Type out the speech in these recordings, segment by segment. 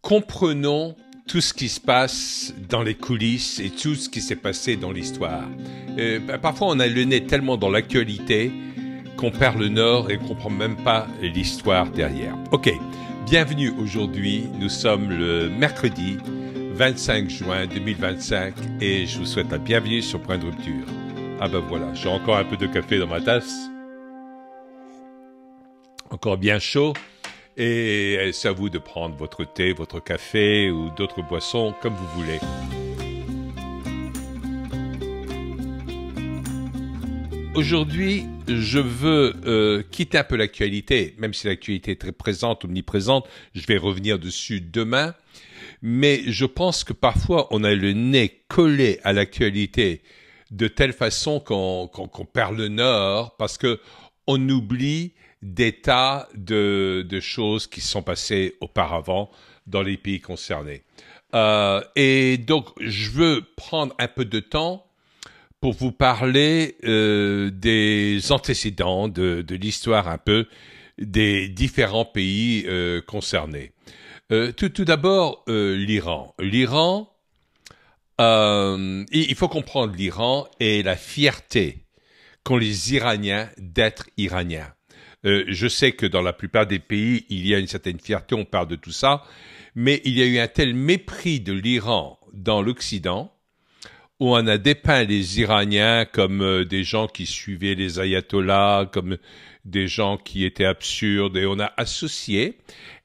comprenons tout ce qui se passe dans les coulisses et tout ce qui s'est passé dans l'histoire. Parfois, on a le nez tellement dans l'actualité qu'on perd le nord et qu'on ne comprend même pas l'histoire derrière. Ok, bienvenue aujourd'hui. Nous sommes le mercredi 25 juin 2025 et je vous souhaite la bienvenue sur Point de Rupture. Ah ben voilà, j'ai encore un peu de café dans ma tasse. Encore bien chaud. Et c'est à vous de prendre votre thé, votre café ou d'autres boissons comme vous voulez. Aujourd'hui, je veux quitter un peu l'actualité, même si l'actualité est très présente, omniprésente. Je vais revenir dessus demain. Mais je pense que parfois, on a le nez collé à l'actualité de telle façon qu'on perd le nord parce que on oublie des tas de choses qui sont passées auparavant dans les pays concernés. Et donc, je veux prendre un peu de temps pour vous parler des antécédents, de l'histoire un peu des différents pays concernés. Tout d'abord, l'Iran. L'Iran, il faut comprendre l'Iran et la fierté qu'ont les Iraniens d'être Iraniens. Je sais que dans la plupart des pays, il y a une certaine fierté, on parle de tout ça, mais il y a eu un tel mépris de l'Iran dans l'Occident, où on a dépeint les Iraniens comme des gens qui suivaient les ayatollahs, comme des gens qui étaient absurdes, et on a associé.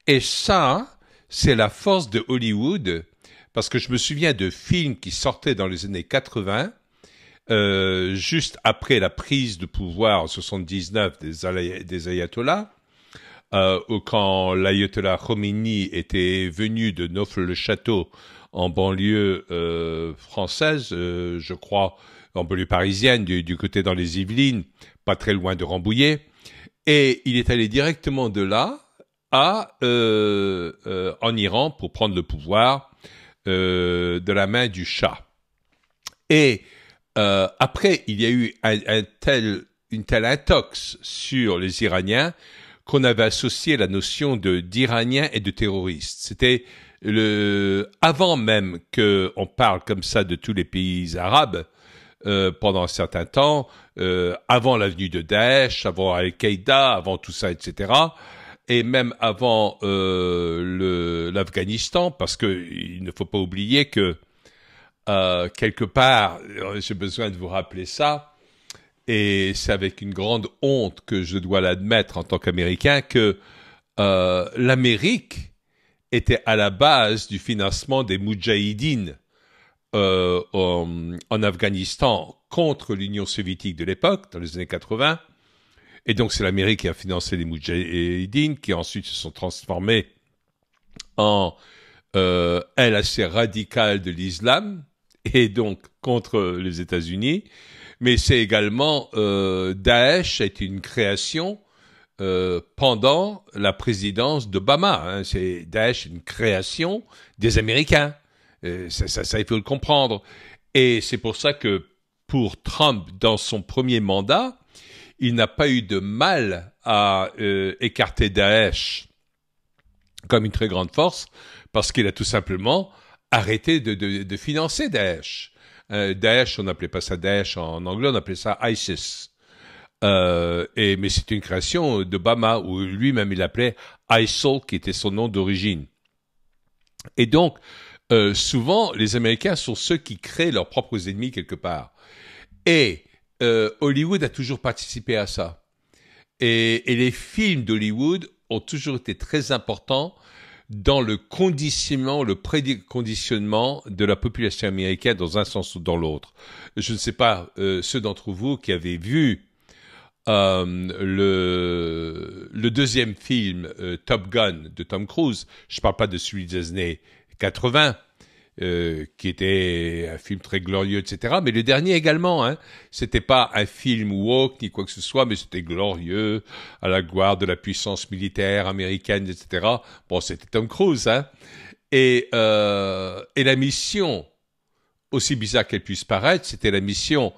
Et ça, c'est la force de Hollywood, parce que je me souviens de films qui sortaient dans les années 80, juste après la prise de pouvoir en 79 des ayatollahs, quand l'ayatollah Khomeini était venu de Neauphle-le-Château en banlieue française, je crois, en banlieue parisienne, du côté dans les Yvelines, pas très loin de Rambouillet, et il est allé directement de là en Iran pour prendre le pouvoir de la main du Shah. Et après, il y a eu une telle intox sur les Iraniens qu'on avait associé la notion d'Iraniens et de terroristes. C'était avant même qu'on parle comme ça de tous les pays arabes, pendant un certain temps, avant l'avenue de Daesh, avant Al-Qaïda, avant tout ça, etc., et même avant l'Afghanistan, parce que il ne faut pas oublier que quelque part, j'ai besoin de vous rappeler ça, et c'est avec une grande honte que je dois l'admettre en tant qu'Américain que l'Amérique était à la base du financement des Moudjahidines en Afghanistan contre l'Union soviétique de l'époque, dans les années 80. Et donc c'est l'Amérique qui a financé les Moudjahidines, qui ensuite se sont transformés en aile assez radicale de l'islam, et donc contre les États-Unis. Mais c'est également Daesh est une création pendant la présidence d'Obama. Hein. C'est Daesh une création des Américains. Ça, il faut le comprendre. Et c'est pour ça que pour Trump, dans son premier mandat, il n'a pas eu de mal à écarter Daesh comme une très grande force, parce qu'il a tout simplement arrêté de financer Daesh. Daesh, on n'appelait pas ça Daesh en anglais, on appelait ça ISIS. Mais c'est une création d'Obama, où lui-même il appelait ISIL, qui était son nom d'origine. Et donc, souvent, les Américains sont ceux qui créent leurs propres ennemis quelque part. Et Hollywood a toujours participé à ça. Et les films d'Hollywood ont toujours été très importants dans le conditionnement, le préconditionnement de la population américaine dans un sens ou dans l'autre. Je ne sais pas, ceux d'entre vous qui avaient vu le deuxième film Top Gun de Tom Cruise, je ne parle pas de celui des années 80, qui était un film très glorieux, etc. Mais le dernier également, hein. C'était pas un film woke ni quoi que ce soit, mais c'était glorieux, à la gloire de la puissance militaire américaine, etc. Bon, c'était Tom Cruise, hein. Et la mission, aussi bizarre qu'elle puisse paraître, c'était la mission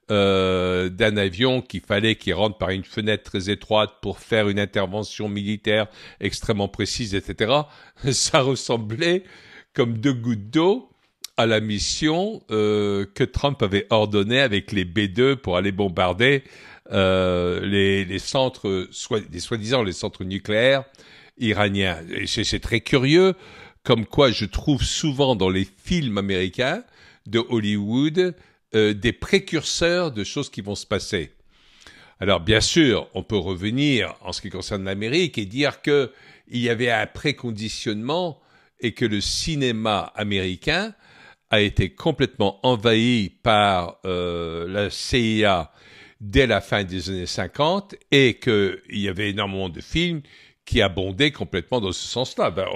d'un avion qu'il fallait qu'il rentre par une fenêtre très étroite pour faire une intervention militaire extrêmement précise, etc. Ça ressemblait comme deux gouttes d'eau à la mission que Trump avait ordonnée avec les B-2 pour aller bombarder les centres, soi-disant les centres nucléaires iraniens. Et c'est très curieux, comme quoi je trouve souvent dans les films américains de Hollywood des précurseurs de choses qui vont se passer. Alors bien sûr, on peut revenir en ce qui concerne l'Amérique et dire que il y avait un préconditionnement et que le cinéma américain a été complètement envahi par la CIA dès la fin des années 50 et qu'il y avait énormément de films qui abondaient complètement dans ce sens-là. Ben,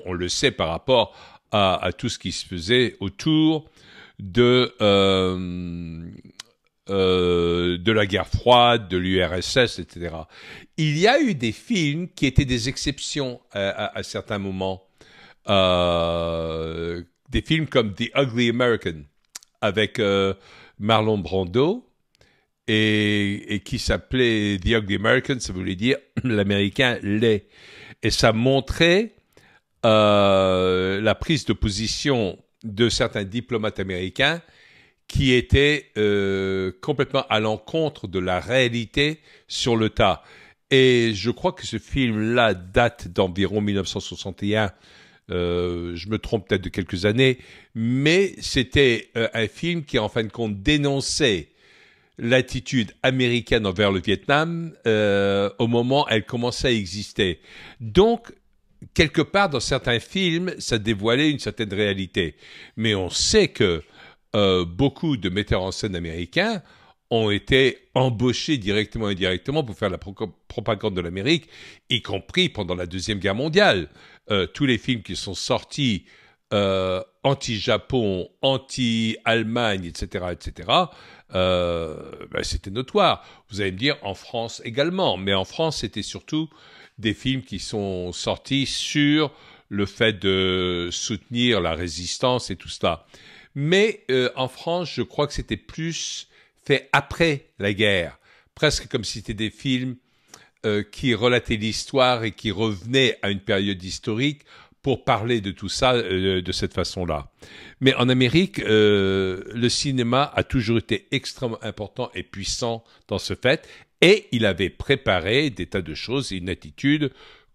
on le sait par rapport à tout ce qui se faisait autour de la guerre froide, de l'URSS, etc. Il y a eu des films qui étaient des exceptions à certains moments. Des films comme The Ugly American avec Marlon Brando et qui s'appelait The Ugly American, ça voulait dire l'américain laid. Et ça montrait la prise de position de certains diplomates américains qui étaient complètement à l'encontre de la réalité sur le tas. Et je crois que ce film-là date d'environ 1961. Je me trompe peut-être de quelques années, mais c'était un film qui, en fin de compte, dénonçait l'attitude américaine envers le Vietnam au moment où elle commençait à exister. Donc, quelque part, dans certains films, ça dévoilait une certaine réalité. Mais on sait que beaucoup de metteurs en scène américains ont été embauchés directement et indirectement pour faire la propagande de l'Amérique, y compris pendant la Deuxième Guerre mondiale. Tous les films qui sont sortis anti-Japon, anti-Allemagne, etc., ben, c'était notoire. Vous allez me dire, en France également. Mais en France, c'était surtout des films qui sont sortis sur le fait de soutenir la résistance et tout cela. Mais en France, je crois que c'était plus fait après la guerre. Presque comme si c'était des films qui relataient l'histoire et qui revenaient à une période historique pour parler de tout ça de cette façon-là. Mais en Amérique, le cinéma a toujours été extrêmement important et puissant dans ce fait, et il avait préparé des tas de choses et une attitude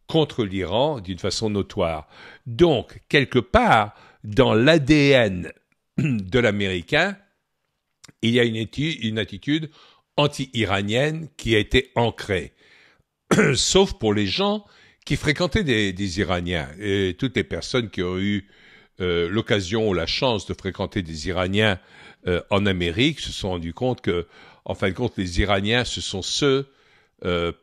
contre l'Iran d'une façon notoire. Donc, quelque part, dans l'ADN de l'Américain, il y a une attitude anti-iranienne qui a été ancrée. Sauf pour les gens qui fréquentaient des Iraniens. Et toutes les personnes qui ont eu l'occasion ou la chance de fréquenter des Iraniens en Amérique se sont rendus compte que, en fin de compte, les Iraniens, ce sont ceux,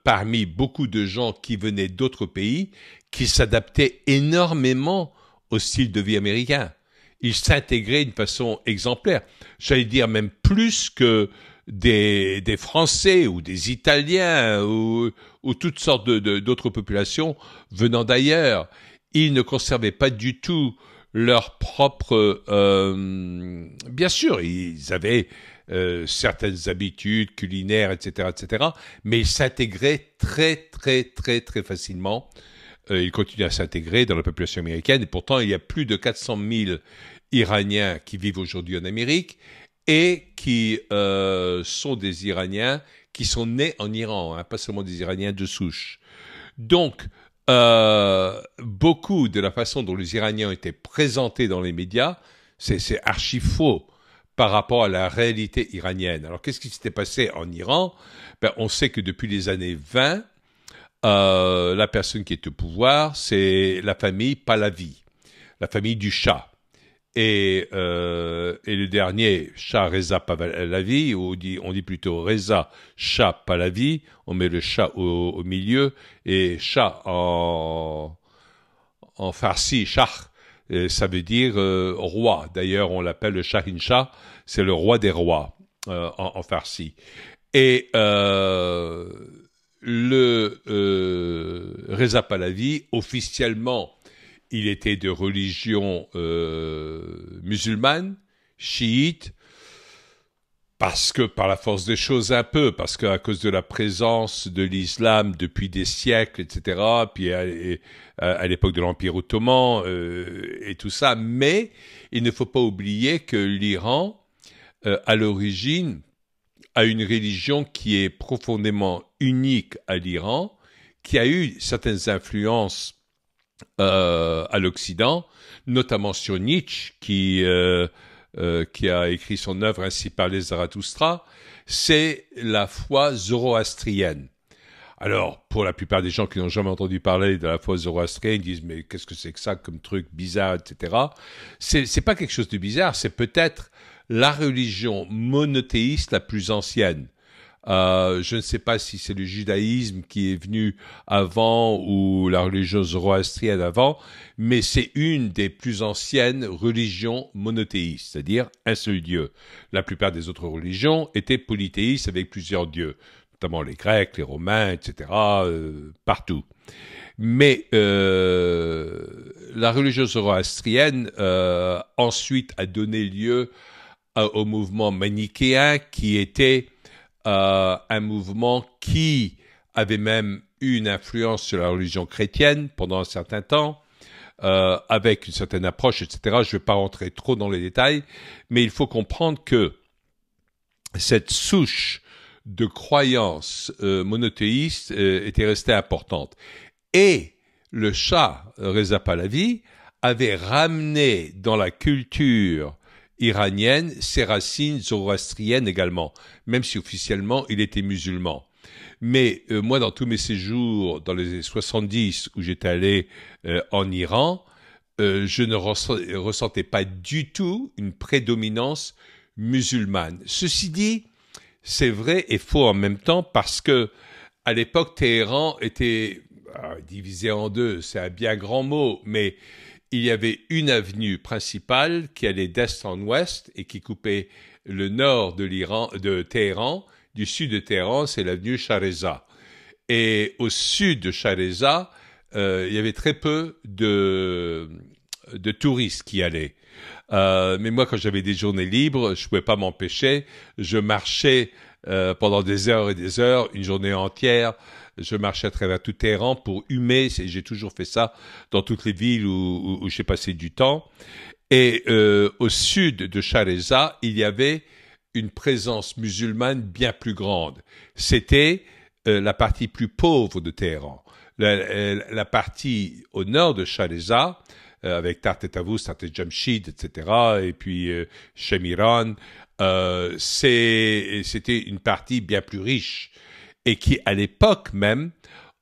parmi beaucoup de gens qui venaient d'autres pays, qui s'adaptaient énormément au style de vie américain. Ils s'intégraient d'une façon exemplaire. J'allais dire même plus que des Français ou des Italiens ou toutes sortes d'autres populations venant d'ailleurs. Ils ne conservaient pas du tout leur propre... bien sûr, ils avaient certaines habitudes culinaires, etc., mais ils s'intégraient très facilement. Ils continuent à s'intégrer dans la population américaine et pourtant il y a plus de 400 000 Iraniens qui vivent aujourd'hui en Amérique et qui sont des Iraniens qui sont nés en Iran, hein, pas seulement des Iraniens de souche. Donc, beaucoup de la façon dont les Iraniens ont été présentés dans les médias, c'est archi faux par rapport à la réalité iranienne. Alors, qu'est-ce qui s'était passé en Iran? Ben, on sait que depuis les années 20, la personne qui est au pouvoir, c'est la famille Pahlavi, la famille du Shah. Et le dernier, Shah Reza Pahlavi, ou on dit plutôt Reza Shah Pahlavi, on met le Shah au milieu, et Shah en farsi, Shah, ça veut dire roi. D'ailleurs, on l'appelle le Shahin Shah, c'est le roi des rois en farsi. Et Reza Pahlavi, officiellement, il était de religion musulmane, chiite, Parce que par la force des choses un peu, parce qu'à cause de la présence de l'islam depuis des siècles, etc., puis à l'époque de l'Empire ottoman et tout ça, mais il ne faut pas oublier que l'Iran, à l'origine, a une religion qui est profondément unique à l'Iran, qui a eu certaines influences à l'Occident, notamment sur Nietzsche, qui a écrit son œuvre Ainsi parlait Zarathustra, c'est la foi zoroastrienne. Alors, pour la plupart des gens qui n'ont jamais entendu parler de la foi zoroastrienne, ils disent mais qu'est-ce que c'est que ça comme truc bizarre, etc. C'est pas quelque chose de bizarre, c'est peut-être la religion monothéiste la plus ancienne. Je ne sais pas si c'est le judaïsme qui est venu avant ou la religion zoroastrienne avant, mais c'est une des plus anciennes religions monothéistes, c'est-à-dire un seul Dieu. La plupart des autres religions étaient polythéistes avec plusieurs dieux, notamment les Grecs, les Romains, etc., partout. Mais la religion zoroastrienne ensuite a donné lieu au mouvement manichéen qui était un mouvement qui avait même eu une influence sur la religion chrétienne pendant un certain temps, avec une certaine approche, etc. Je ne vais pas rentrer trop dans les détails, mais il faut comprendre que cette souche de croyances monothéistes était restée importante. Et le Shah Reza Pahlavi avait ramené dans la culture iranienne ses racines zoroastriennes également, même si officiellement il était musulman. Mais moi, dans tous mes séjours dans les années 70 où j'étais allé en Iran, je ne ressentais pas du tout une prédominance musulmane. Ceci dit, c'est vrai et faux en même temps parce que à l'époque, Téhéran était divisé en deux, c'est un bien grand mot, mais il y avait une avenue principale qui allait d'est en ouest et qui coupait le nord de l'Iran, de Téhéran. Du sud de Téhéran, c'est l'avenue Shah Reza. Et au sud de Shah Reza, il y avait très peu de touristes qui allaient. Mais moi, quand j'avais des journées libres, je pouvais pas m'empêcher. Je marchais pendant des heures et des heures, une journée entière. Je marchais à travers tout Téhéran pour humer. J'ai toujours fait ça dans toutes les villes où j'ai passé du temps. Et au sud de Shah Reza, il y avait une présence musulmane bien plus grande. C'était la partie plus pauvre de Téhéran. La partie au nord de Shah Reza, avec Tart Tavus, Tart Jamshid, etc., et puis Shemiran, c'était une partie bien plus riche et qui, à l'époque même,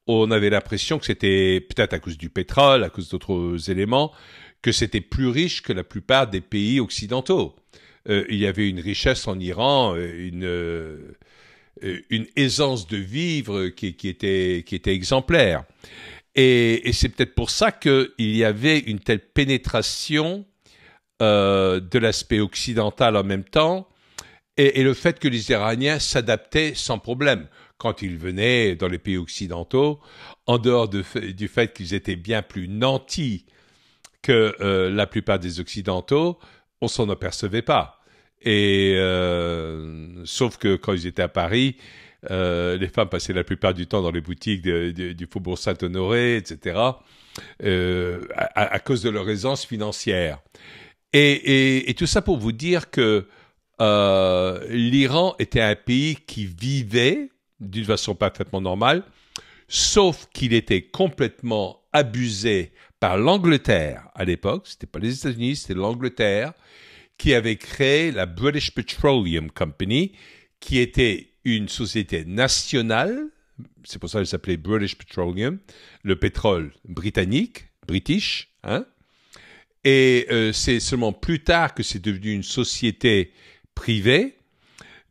on avait l'impression que c'était, peut-être à cause du pétrole, à cause d'autres éléments, que c'était plus riche que la plupart des pays occidentaux. Il y avait une richesse en Iran, une aisance de vivre qui était exemplaire. Et c'est peut-être pour ça qu'il y avait une telle pénétration de l'aspect occidental en même temps, et le fait que les Iraniens s'adaptaient sans problème quand ils venaient dans les pays occidentaux, en dehors du fait qu'ils étaient bien plus nantis que la plupart des Occidentaux, on s'en apercevait pas. Et sauf que quand ils étaient à Paris, les femmes passaient la plupart du temps dans les boutiques du Faubourg Saint-Honoré, etc., à cause de leur aisance financière. Et tout ça pour vous dire que l'Iran était un pays qui vivait d'une façon parfaitement normale, sauf qu'il était complètement abusé par l'Angleterre à l'époque. C'était pas les États-Unis, c'était l'Angleterre qui avait créé la British Petroleum Company, qui était une société nationale. C'est pour ça qu'elle s'appelait British Petroleum, le pétrole britannique, British, hein. Et c'est seulement plus tard que c'est devenu une société privée.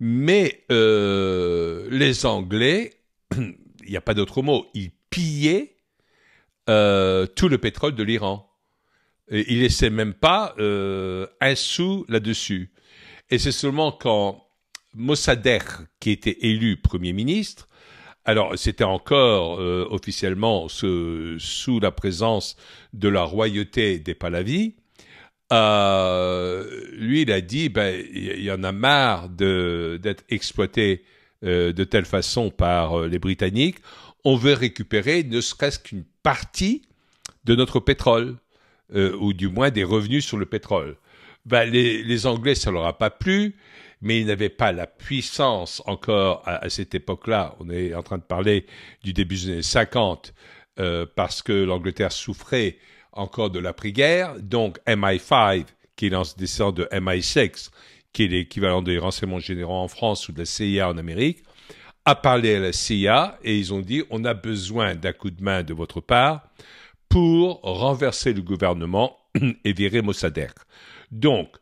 Mais les Anglais, il n'y a pas d'autre mot, ils pillaient tout le pétrole de l'Iran. Et ils ne laissaient même pas un sou là-dessus. Et c'est seulement quand Mossadegh, qui était élu Premier ministre, alors c'était encore officiellement sous la présence de la royauté des Pahlavis, Lui, il a dit, ben, il y en a marre d'être exploité de telle façon par les Britanniques. On veut récupérer ne serait-ce qu'une partie de notre pétrole, ou du moins des revenus sur le pétrole. Ben, les Anglais, ça leur a pas plu, mais ils n'avaient pas la puissance encore à cette époque-là. On est en train de parler du début des années 50, parce que l'Angleterre souffrait encore de l'après-guerre. Donc MI5, qui est l'ancêtre de MI6, qui est l'équivalent des renseignements généraux en France ou de la CIA en Amérique, a parlé à la CIA et ils ont dit on a besoin d'un coup de main de votre part pour renverser le gouvernement et virer Mossadegh. Donc,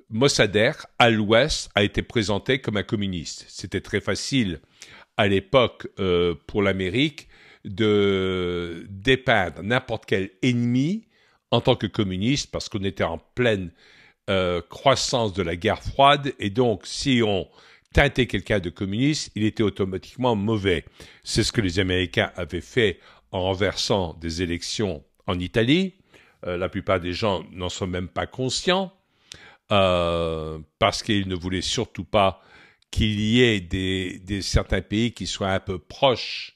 Mossadegh, à l'Ouest, a été présenté comme un communiste. C'était très facile à l'époque pour l'Amérique de dépeindre n'importe quel ennemi en tant que communiste parce qu'on était en pleine croissance de la guerre froide et donc si on teintait quelqu'un de communiste, il était automatiquement mauvais. C'est ce que les Américains avaient fait en renversant des élections en Italie. La plupart des gens n'en sont même pas conscients parce qu'ils ne voulaient surtout pas qu'il y ait certains pays qui soient un peu proches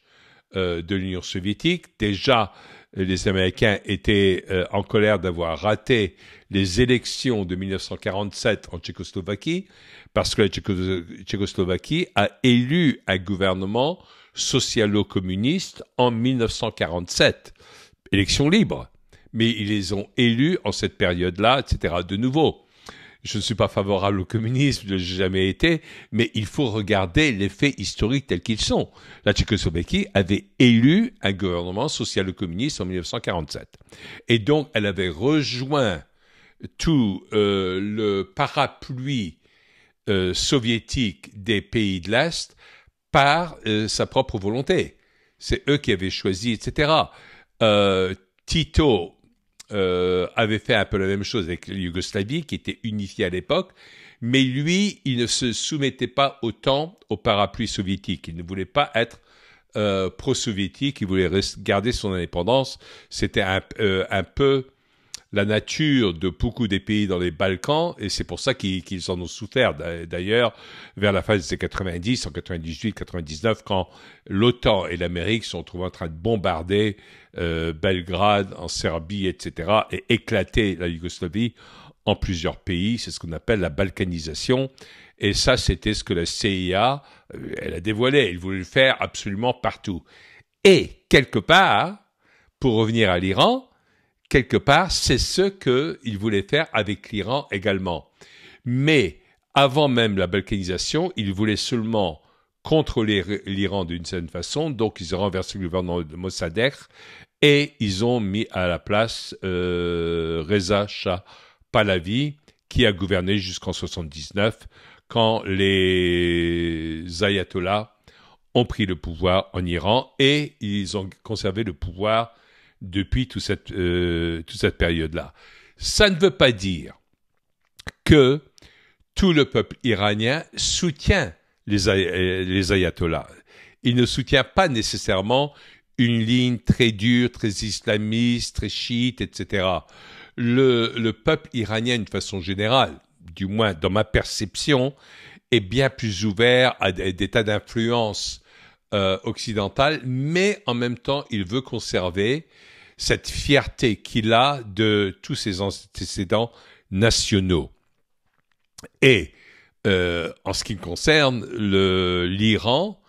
de l'Union soviétique. Déjà, les Américains étaient en colère d'avoir raté les élections de 1947 en Tchécoslovaquie, parce que la Tchécoslovaquie a élu un gouvernement socialo-communiste en 1947. Élections libres. Mais ils les ont élus en cette période-là, etc. De nouveau, je ne suis pas favorable au communisme, je n'ai jamais été, mais il faut regarder les faits historiques tels qu'ils sont. La Tchécoslovaquie avait élu un gouvernement social-communiste en 1947. Et donc, elle avait rejoint tout le parapluie soviétique des pays de l'Est par sa propre volonté. C'est eux qui avaient choisi, etc. Tito avait fait un peu la même chose avec la Yougoslavie, qui était unifiée à l'époque, mais lui, il ne se soumettait pas autant au parapluie soviétique. Il ne voulait pas être pro-soviétique, il voulait garder son indépendance. C'était un peu la nature de beaucoup des pays dans les Balkans, et c'est pour ça qu'ils en ont souffert. D'ailleurs, vers la fin des années 90, en 98, 99, quand l'OTAN et l'Amérique sont trouvés en train de bombarder Belgrade, en Serbie, etc., et éclater la Yougoslavie en plusieurs pays. C'est ce qu'on appelle la balkanisation. Et ça, c'était ce que la CIA, elle a dévoilé. Elle voulait le faire absolument partout. Et, quelque part, pour revenir à l'Iran, quelque part, c'est ce qu'il voulait faire avec l'Iran également. Mais, avant même la balkanisation, il voulait seulement contrôler l'Iran d'une certaine façon. Donc, ils ont renversé le gouvernement de Mossadegh et ils ont mis à la place Reza Shah Pahlavi, qui a gouverné jusqu'en 79, quand les ayatollahs ont pris le pouvoir en Iran et ils ont conservé le pouvoir depuis toute cette période-là. Ça ne veut pas dire que tout le peuple iranien soutient les ayatollahs. Il ne soutient pas nécessairement une ligne très dure, très islamiste, très chiite, etc. Le peuple iranien, d'une façon générale, du moins dans ma perception, est bien plus ouvert à des tas d'influences occidentales, mais en même temps, il veut conserver cette fierté qu'il a de tous ses antécédents nationaux. Et en ce qui concerne l'Iran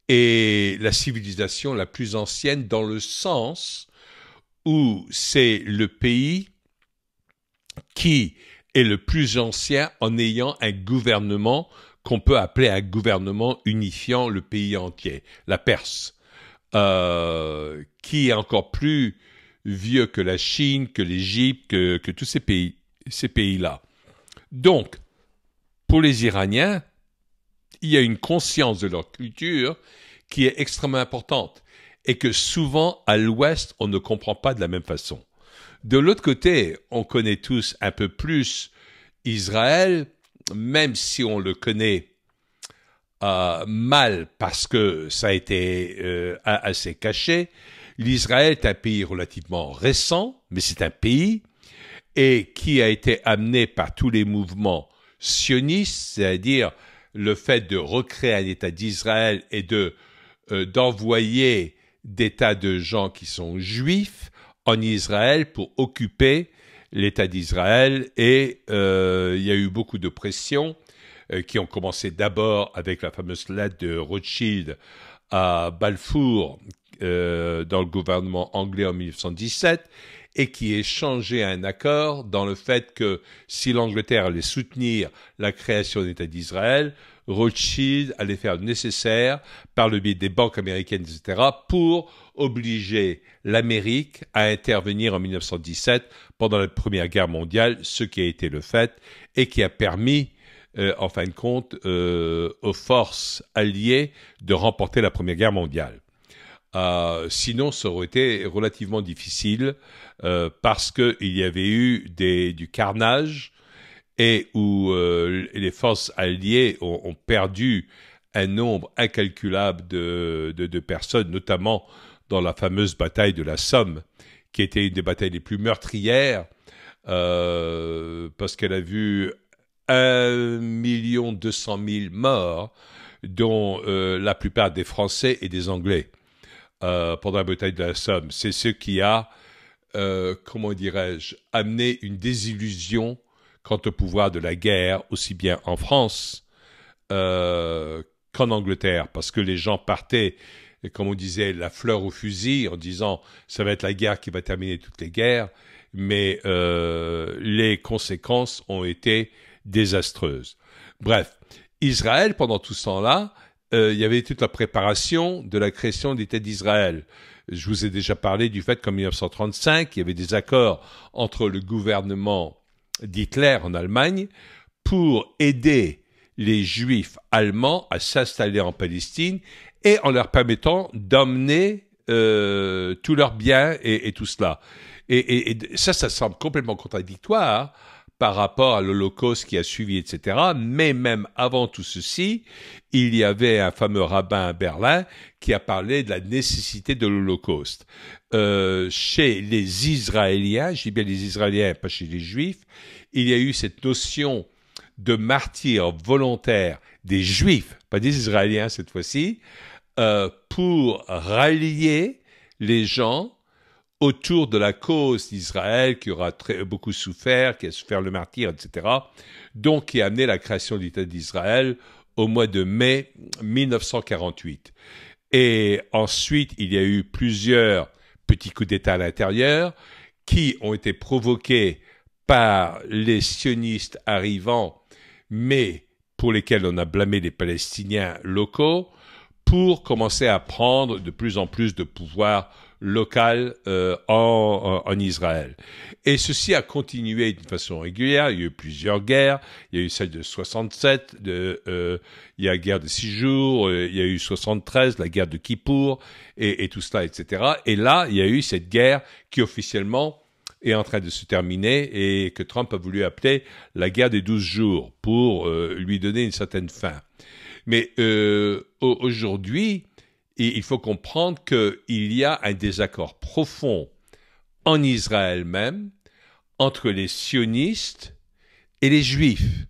est la civilisation la plus ancienne dans le sens où c'est le pays qui est le plus ancien en ayant un gouvernement qu'on peut appeler un gouvernement unifiant le pays entier, la Perse, qui est encore plus vieux que la Chine, que l'Égypte, que tous ces pays-là. Donc, pour les Iraniens, il y a une conscience de leur culture qui est extrêmement importante et que souvent, à l'Ouest, on ne comprend pas de la même façon. De l'autre côté, on connaît tous un peu plus Israël, même si on le connaît mal parce que ça a été assez caché. L'Israël est un pays relativement récent, mais c'est un pays. et qui a été amené par tous les mouvements sionistes, c'est-à-dire le fait de recréer un État d'Israël et d'envoyer des tas de gens qui sont juifs en Israël pour occuper l'État d'Israël. Et il y a eu beaucoup de pressions qui ont commencé d'abord avec la fameuse lettre de Rothschild à Balfour dans le gouvernement anglais en 1917, et qui échangeait un accord dans le fait que si l'Angleterre allait soutenir la création d'État d'Israël, Rothschild allait faire le nécessaire par le biais des banques américaines, etc., pour obliger l'Amérique à intervenir en 1917 pendant la Première Guerre mondiale, ce qui a été le fait et qui a permis, en fin de compte, aux forces alliées de remporter la Première Guerre mondiale. Sinon, ça aurait été relativement difficile parce qu'il y avait eu du carnage et où les forces alliées ont perdu un nombre incalculable de personnes, notamment dans la fameuse bataille de la Somme, qui était une des batailles les plus meurtrières, parce qu'elle a vu 1,2 million morts, dont la plupart des Français et des Anglais, pendant la bataille de la Somme. C'est ce qui a, comment dirais-je, amené une désillusion quant au pouvoir de la guerre, aussi bien en France qu'en Angleterre, parce que les gens partaient, comme on disait, la fleur au fusil, en disant ça va être la guerre qui va terminer toutes les guerres, mais les conséquences ont été désastreuses. Bref, Israël, pendant tout ce temps-là, il y avait toute la préparation de la création de l'État d'Israël. Je vous ai déjà parlé du fait qu'en 1935, il y avait des accords entre le gouvernement d'Hitler en Allemagne pour aider les Juifs allemands à s'installer en Palestine et en leur permettant d'emmener tous leurs biens et tout cela. Et ça semble complètement contradictoire par rapport à l'Holocauste qui a suivi, etc. Mais même avant tout ceci, il y avait un fameux rabbin à Berlin qui a parlé de la nécessité de l'Holocauste. Chez les Israéliens, je dis bien les Israéliens, pas chez les Juifs, il y a eu cette notion de martyr volontaire des Juifs, pas des Israéliens cette fois-ci, pour rallier les gens autour de la cause d'Israël qui aura beaucoup souffert, qui a souffert le martyr, etc. Donc, qui a amené la création de l'État d'Israël au mois de mai 1948. Et ensuite, il y a eu plusieurs petits coups d'État à l'intérieur qui ont été provoqués par les sionistes arrivants, mais pour lesquels on a blâmé les Palestiniens locaux, pour commencer à prendre de plus en plus de pouvoir local en Israël. Et ceci a continué d'une façon régulière. Il y a eu plusieurs guerres. Il y a eu celle de 67, il y a la guerre de 6 jours, il y a eu 73, la guerre de Kippour, et tout cela, etc. Et là, il y a eu cette guerre qui officiellement est en train de se terminer et que Trump a voulu appeler la guerre des 12 jours pour lui donner une certaine fin. Mais aujourd'hui, il faut comprendre qu'il y a un désaccord profond en Israël même entre les sionistes et les juifs.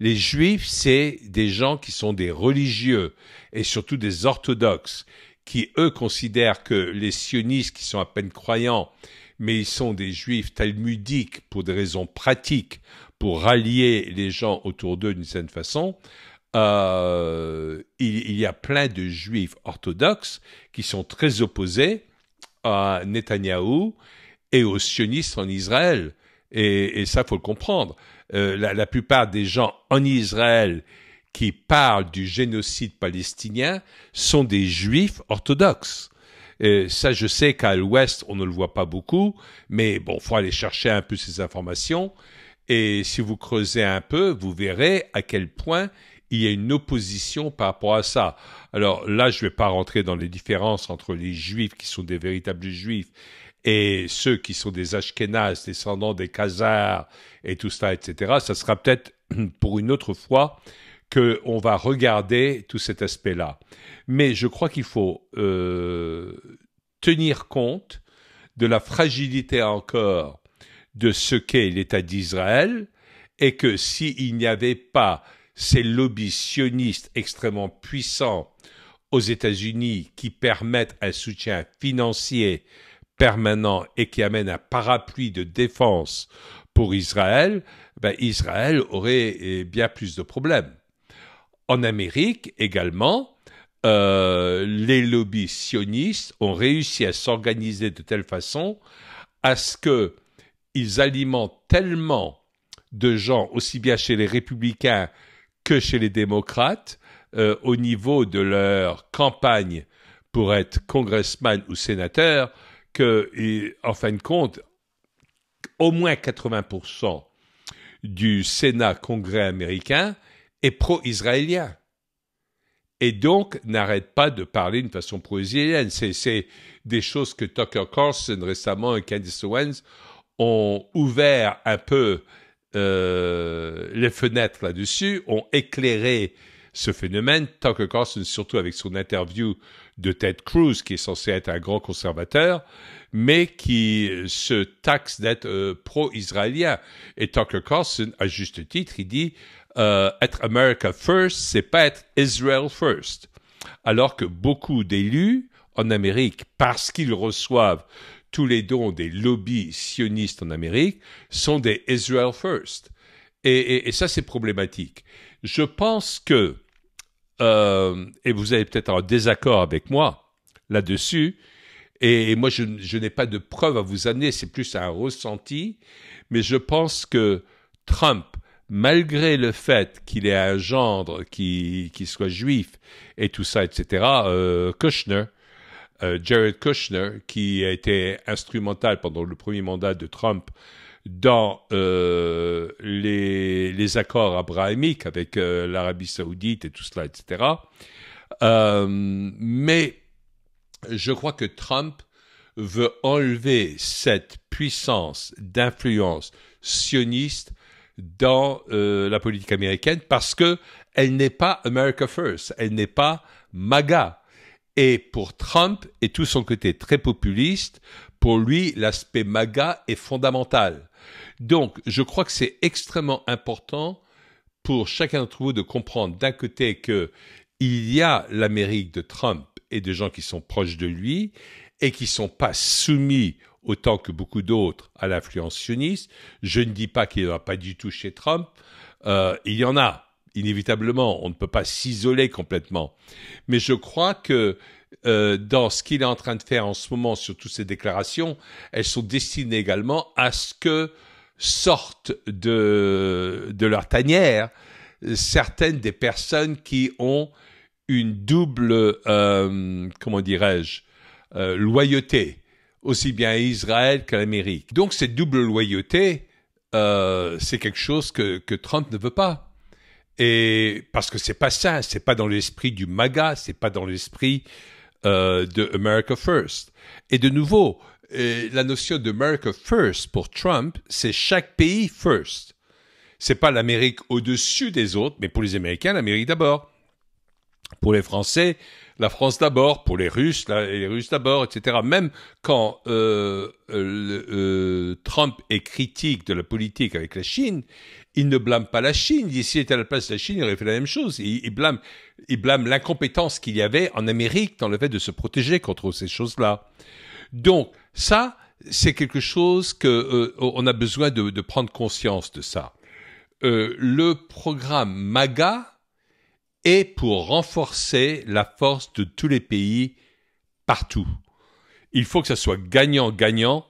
Les juifs, c'est des gens qui sont des religieux et surtout des orthodoxes qui, eux, considèrent que les sionistes qui sont à peine croyants, mais ils sont des juifs talmudiques pour des raisons pratiques, pour rallier les gens autour d'eux d'une certaine façon. Il y a plein de juifs orthodoxes qui sont très opposés à Netanyahou et aux sionistes en Israël. Et ça, faut le comprendre. La plupart des gens en Israël qui parlent du génocide palestinien sont des juifs orthodoxes. Ça, je sais qu'à l'Ouest, on ne le voit pas beaucoup, mais bon, faut aller chercher un peu ces informations. Et si vous creusez un peu, vous verrez à quel point il y a une opposition par rapport à ça. Alors là, je ne vais pas rentrer dans les différences entre les juifs qui sont des véritables juifs et ceux qui sont des Ashkénazes, descendants des Khazars et tout ça, etc. Ça sera peut-être pour une autre fois qu'on va regarder tout cet aspect-là. Mais je crois qu'il faut tenir compte de la fragilité encore de ce qu'est l'État d'Israël et que s'il n'y avait pas ces lobbies sionistes extrêmement puissants aux États-Unis qui permettent un soutien financier permanent et qui amènent un parapluie de défense pour Israël, Israël aurait bien plus de problèmes. En Amérique également, les lobbies sionistes ont réussi à s'organiser de telle façon à ce qu'ils alimentent tellement de gens, aussi bien chez les républicains que chez les démocrates, au niveau de leur campagne pour être congressman ou sénateur, que, en fin de compte, au moins 80% du Sénat-Congrès américain est pro-israélien. Et donc, n'arrête pas de parler d'une façon pro-israélienne. C'est des choses que Tucker Carlson récemment et Candace Owens ont ouvert un peu les fenêtres là-dessus, ont éclairé ce phénomène. Tucker Carlson, surtout avec son interview de Ted Cruz, qui est censé être un grand conservateur, mais qui se taxe d'être pro-israélien. Et Tucker Carlson, à juste titre, il dit être America First, c'est pas être Israel First. Alors que beaucoup d'élus en Amérique, parce qu'ils reçoivent tous les dons des lobbies sionistes en Amérique, sont des Israel First. Et ça, c'est problématique. Je pense que, et vous allez peut-être en désaccord avec moi là-dessus, et moi, je n'ai pas de preuves à vous amener, c'est plus un ressenti, mais je pense que Trump, malgré le fait qu'il ait un gendre qui soit juif et tout ça, etc., Jared Kushner, qui a été instrumental pendant le premier mandat de Trump dans les accords abrahamiques avec l'Arabie Saoudite et tout cela, etc. Mais je crois que Trump veut enlever cette puissance d'influence sioniste dans la politique américaine parce que elle n'est pas America First, elle n'est pas MAGA. Et pour Trump et tout son côté très populiste, pour lui, l'aspect MAGA est fondamental. Donc, je crois que c'est extrêmement important pour chacun d'entre vous de comprendre d'un côté que il y a l'Amérique de Trump et de gens qui sont proches de lui et qui sont pas soumis autant que beaucoup d'autres à l'influence sioniste. Je ne dis pas qu'il n'y en a pas du tout chez Trump. Il y en a. Inévitablement, on ne peut pas s'isoler complètement. Mais je crois que dans ce qu'il est en train de faire en ce moment sur toutes ces déclarations, elles sont destinées également à ce que sortent de leur tanière certaines des personnes qui ont une double, comment dirais-je, loyauté, aussi bien à Israël qu'à l'Amérique. Donc cette double loyauté, c'est quelque chose que Trump ne veut pas. Et parce que c'est pas ça, c'est pas dans l'esprit du MAGA, c'est pas dans l'esprit de America First. Et de nouveau, la notion de America First pour Trump, c'est chaque pays first. C'est pas l'Amérique au-dessus des autres, mais pour les Américains, l'Amérique d'abord. Pour les Français, la France d'abord. Pour les Russes, les Russes d'abord, etc. Même quand Trump est critique de la politique avec la Chine, il ne blâme pas la Chine. S'il était à la place de la Chine, il aurait fait la même chose. Il blâme l'incompétence qu'il y avait en Amérique dans le fait de se protéger contre ces choses-là. Donc, ça, c'est quelque chose que on a besoin de prendre conscience de ça. Le programme MAGA est pour renforcer la force de tous les pays partout. Il faut que ça soit gagnant-gagnant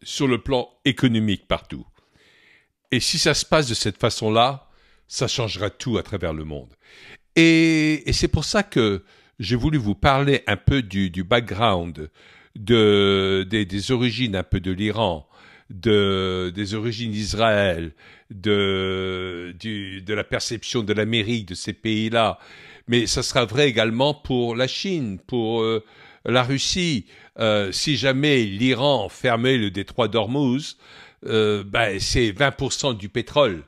sur le plan économique partout. Et si ça se passe de cette façon-là, ça changera tout à travers le monde. Et c'est pour ça que j'ai voulu vous parler un peu du background, des origines un peu de l'Iran, des origines d'Israël, de la perception de l'Amérique, de ces pays-là. Mais ça sera vrai également pour la Chine, pour la Russie. Si jamais l'Iran fermait le détroit d'Ormuz, c'est 20% du pétrole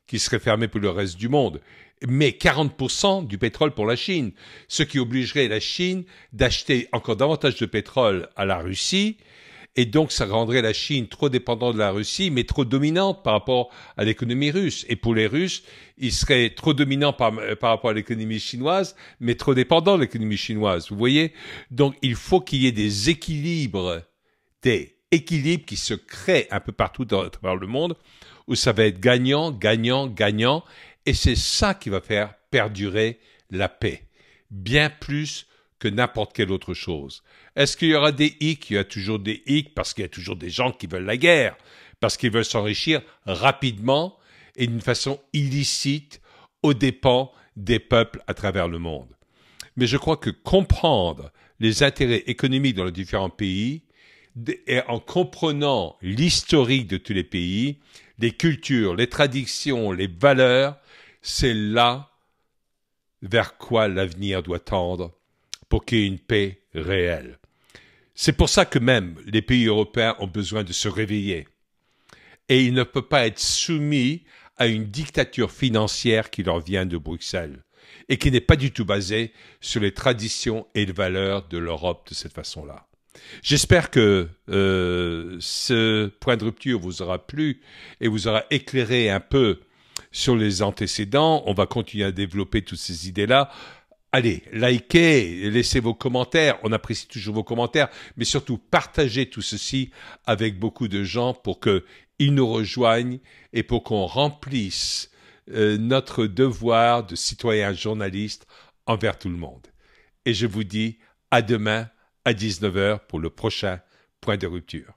qui serait fermé pour le reste du monde, mais 40% du pétrole pour la Chine, ce qui obligerait la Chine d'acheter encore davantage de pétrole à la Russie Et donc, ça rendrait la Chine trop dépendante de la Russie, mais trop dominante par rapport à l'économie russe. Et pour les Russes, ils seraient trop dominants par rapport à l'économie chinoise, mais trop dépendants de l'économie chinoise. Vous voyez? Donc, il faut qu'il y ait des équilibres qui se créent un peu partout dans le monde, où ça va être gagnant, gagnant, gagnant. Et c'est ça qui va faire perdurer la paix. Bien plus que n'importe quelle autre chose. Est-ce qu'il y aura des hicks? Il y a toujours des hicks parce qu'il y a toujours des gens qui veulent la guerre, parce qu'ils veulent s'enrichir rapidement et d'une façon illicite aux dépens des peuples à travers le monde. Mais je crois que comprendre les intérêts économiques dans les différents pays et en comprenant l'historique de tous les pays, les cultures, les traditions, les valeurs, c'est là vers quoi l'avenir doit tendre pour qu'il y ait une paix réelle. C'est pour ça que même les pays européens ont besoin de se réveiller. Et ils ne peuvent pas être soumis à une dictature financière qui leur vient de Bruxelles et qui n'est pas du tout basée sur les traditions et les valeurs de l'Europe de cette façon-là. J'espère que ce point de rupture vous aura plu et vous aura éclairé un peu sur les antécédents. On va continuer à développer toutes ces idées-là. Allez, likez, laissez vos commentaires, on apprécie toujours vos commentaires, mais surtout partagez tout ceci avec beaucoup de gens pour qu'ils nous rejoignent et pour qu'on remplisse notre devoir de citoyen journaliste envers tout le monde. Et je vous dis à demain à 19h pour le prochain point de rupture.